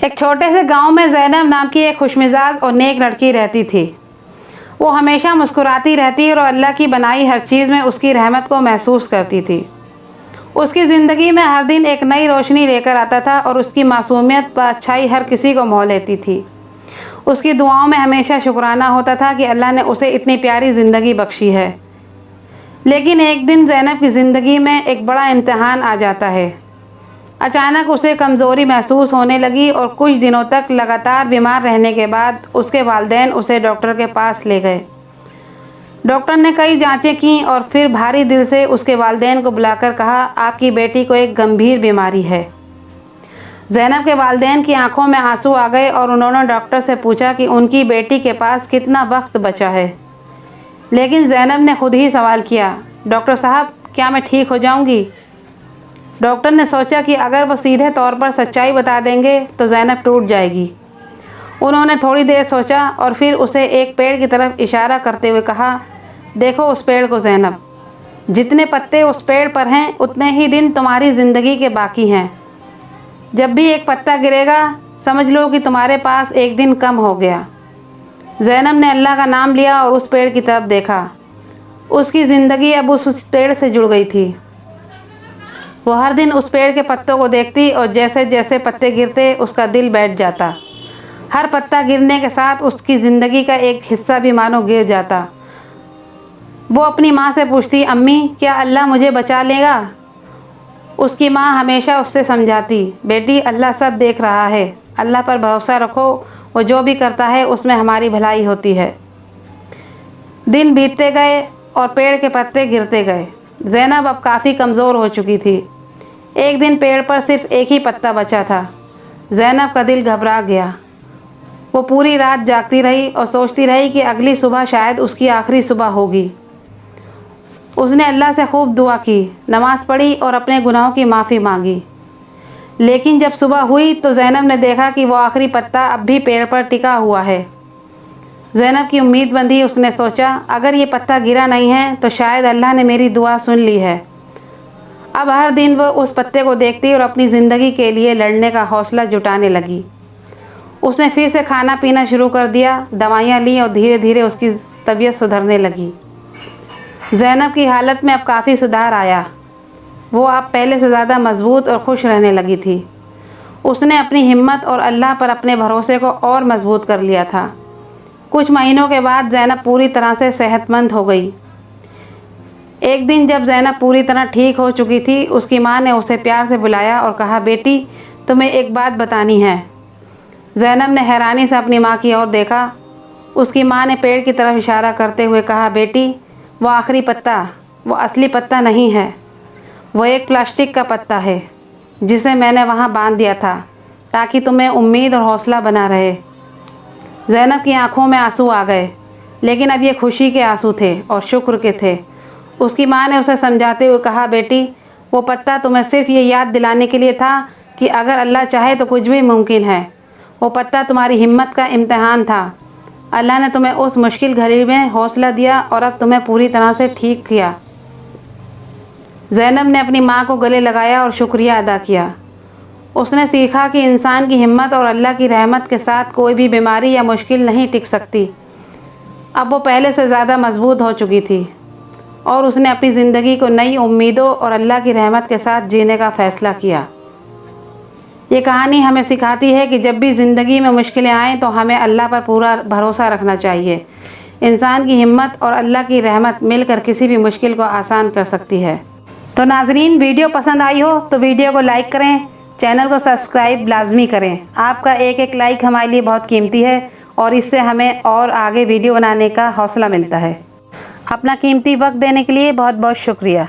ایک چھوٹے سے گاؤں میں زینب نام کی ایک خوش مزاج اور نیک لڑکی رہتی تھی۔ وہ ہمیشہ مسکراتی رہتی اور اللہ کی بنائی ہر چیز میں اس کی رحمت کو محسوس کرتی تھی۔ اس کی زندگی میں ہر دن ایک نئی روشنی لے کر آتا تھا اور اس کی معصومیت و اچھائی ہر کسی کو مو لیتی تھی۔ اس کی دعاؤں میں ہمیشہ شکرانہ ہوتا تھا کہ اللہ نے اسے اتنی پیاری زندگی بخشی ہے۔ لیکن ایک دن زینب کی زندگی میں ایک بڑا امتحان آ جاتا ہے۔ اچانک اسے کمزوری محسوس ہونے لگی اور کچھ دنوں تک لگاتار بیمار رہنے کے بعد اس کے والدین اسے ڈاکٹر کے پاس لے گئے۔ ڈاکٹر نے کئی جانچیں کیں اور پھر بھاری دل سے اس کے والدین کو بلا کر کہا، آپ کی بیٹی کو ایک گمبھیر بیماری ہے۔ زینب کے والدین کی آنکھوں میں آنسو آ گئے اور انہوں نے ڈاکٹر سے پوچھا کہ ان کی بیٹی کے پاس کتنا وقت بچا ہے۔ لیکن زینب نے خود ہی سوال کیا، ڈاکٹر صاحب کیا میں ٹھیک ہو جاؤں گی؟ ڈاکٹر نے سوچا کہ اگر وہ سیدھے طور پر سچائی بتا دیں گے تو زینب ٹوٹ جائے گی۔ انہوں نے تھوڑی دیر سوچا اور پھر اسے ایک پیڑ کی طرف اشارہ کرتے ہوئے کہا، دیکھو اس پیڑ کو زینب، جتنے پتے اس پیڑ پر ہیں اتنے ہی دن تمہاری زندگی کے باقی ہیں۔ جب بھی ایک پتا گرے گا سمجھ لو کہ تمہارے پاس ایک دن کم ہو گیا۔ زینب نے اللہ کا نام لیا اور اس پیڑ کی طرف دیکھا۔ اس کی زندگی اب اس پیڑ سے جڑ گئی تھی۔ وہ ہر دن اس پیڑ کے پتوں کو دیکھتی اور جیسے جیسے پتے گرتے اس کا دل بیٹھ جاتا۔ ہر پتا گرنے کے ساتھ اس کی زندگی کا ایک حصہ بھی مانو گر جاتا۔ وہ اپنی ماں سے پوچھتی، امی کیا اللہ مجھے بچا لے گا؟ اس کی ماں ہمیشہ اس سے سمجھاتی، بیٹی اللہ سب دیکھ رہا ہے، اللہ پر بھروسہ رکھو، وہ جو بھی کرتا ہے اس میں ہماری بھلائی ہوتی ہے۔ دن بیتتے گئے اور پیڑ کے پتے گرتے گئے۔ زینب اب کافی کمزور ہو چکی تھی۔ ایک دن پیڑ پر صرف ایک ہی پتا بچا تھا۔ زینب کا دل گھبرا گیا۔ وہ پوری رات جاگتی رہی اور سوچتی رہی کہ اگلی صبح شاید اس کی آخری صبح ہوگی۔ اس نے اللہ سے خوب دعا کی، نماز پڑھی اور اپنے گناہوں کی معافی مانگی۔ لیکن جب صبح ہوئی تو زینب نے دیکھا کہ وہ آخری پتا اب بھی پیڑ پر ٹکا ہوا ہے۔ زینب کی امید بندھی، اس نے سوچا اگر یہ پتا گرا نہیں ہے تو شاید اللہ نے میری دعا سن لی ہے۔ اب ہر دن وہ اس پتے کو دیکھتی اور اپنی زندگی کے لیے لڑنے کا حوصلہ جٹانے لگی۔ اس نے پھر سے کھانا پینا شروع کر دیا، دوائیاں لیں اور دھیرے دھیرے اس کی طبیعت سدھرنے لگی۔ زینب کی حالت میں اب کافی سدھار آیا۔ وہ اب پہلے سے زیادہ مضبوط اور خوش رہنے لگی تھی۔ اس نے اپنی ہمت اور اللہ پر اپنے بھروسے کو اور مضبوط کر لیا تھا۔ کچھ مہینوں کے بعد زینب پوری طرح سے صحت مند ہو گئی۔ ایک دن جب زینب پوری طرح ٹھیک ہو چکی تھی، اس کی ماں نے اسے پیار سے بلایا اور کہا، بیٹی تمہیں ایک بات بتانی ہے۔ زینب نے حیرانی سے اپنی ماں کی اور دیکھا۔ اس کی ماں نے پیڑ کی طرف اشارہ کرتے ہوئے کہا، بیٹی وہ آخری پتا وہ اصلی پتا نہیں ہے، وہ ایک پلاسٹک کا پتا ہے جسے میں نے وہاں باندھ دیا تھا تاکہ تمہیں امید اور حوصلہ بنا رہے۔ زینب کی آنکھوں میں آنسو آ گئے، لیکن اب یہ خوشی کے آنسو تھے اور شکر کے تھے۔ اس کی ماں نے اسے سمجھاتے ہوئے کہا، بیٹی وہ پتا تمہیں صرف یہ یاد دلانے کے لیے تھا کہ اگر اللہ چاہے تو کچھ بھی ممکن ہے۔ وہ پتا تمہاری ہمت کا امتحان تھا۔ اللہ نے تمہیں اس مشکل گھڑی میں حوصلہ دیا اور اب تمہیں پوری طرح سے ٹھیک کیا۔ زینب نے اپنی ماں کو گلے لگایا اور شکریہ ادا کیا۔ اس نے سیکھا کہ انسان کی ہمت اور اللہ کی رحمت کے ساتھ کوئی بھی بیماری یا مشکل نہیں ٹک سکتی۔ اب وہ پہلے سے زیادہ مضبوط ہو چکی تھی اور اس نے اپنی زندگی کو نئی امیدوں اور اللہ کی رحمت کے ساتھ جینے کا فیصلہ کیا۔ یہ کہانی ہمیں سکھاتی ہے کہ جب بھی زندگی میں مشکلیں آئیں تو ہمیں اللہ پر پورا بھروسہ رکھنا چاہیے۔ انسان کی ہمت اور اللہ کی رحمت مل کر کسی بھی مشکل کو آسان کر سکتی ہے۔ تو ناظرین، ویڈیو پسند آئی ہو تو ویڈیو کو لائک کریں، چینل کو سبسکرائب لازمی کریں۔ آپ کا ایک ایک لائک ہمارے لیے بہت قیمتی ہے اور اس سے ہمیں اور آگے ویڈیو بنانے کا حوصلہ ملتا ہے۔ اپنا قیمتی وقت دینے کے لیے بہت بہت شکریہ۔